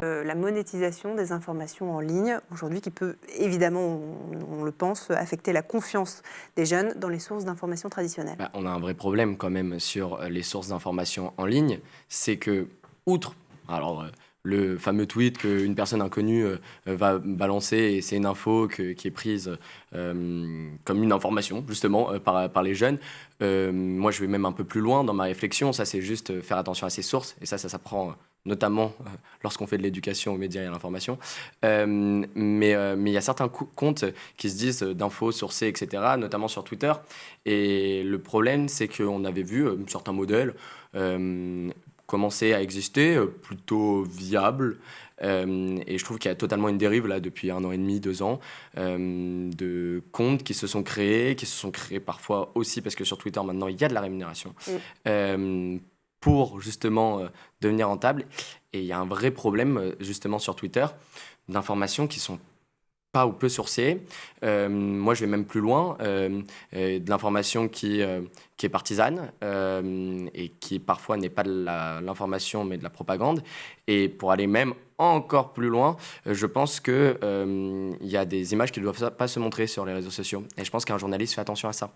La monétisation des informations en ligne, aujourd'hui, qui peut évidemment, on le pense, affecter la confiance des jeunes dans les sources d'informations traditionnelles. Bah, on a un vrai problème quand même sur les sources d'informations en ligne. C'est que, outre alors, le fameux tweet qu'une personne inconnue va balancer et c'est une info qui est prise comme une information, justement, par les jeunes. Moi, je vais même un peu plus loin dans ma réflexion. Ça, c'est juste faire attention à ses sources. Et ça s'apprend notamment lorsqu'on fait de l'éducation aux médias et à l'information. Mais il y a certains comptes qui se disent d'infos sourcées, etc., notamment sur Twitter. Et le problème, c'est qu'on avait vu certains modèles commencer à exister, plutôt viables. Et je trouve qu'il y a totalement une dérive là depuis 1 an et demi, 2 ans, de comptes qui se sont créés parfois aussi parce que sur Twitter maintenant il y a de la rémunération pour justement devenir rentable. Et il y a un vrai problème justement sur Twitter d'informations qui sont pas ou peu sourcées. Moi, je vais même plus loin. De l'information qui est partisane et qui parfois n'est pas de l'information mais de la propagande. Et pour aller même encore plus loin, je pense qu'il y a des images qui ne doivent pas se montrer sur les réseaux sociaux. Et je pense qu'un journaliste fait attention à ça.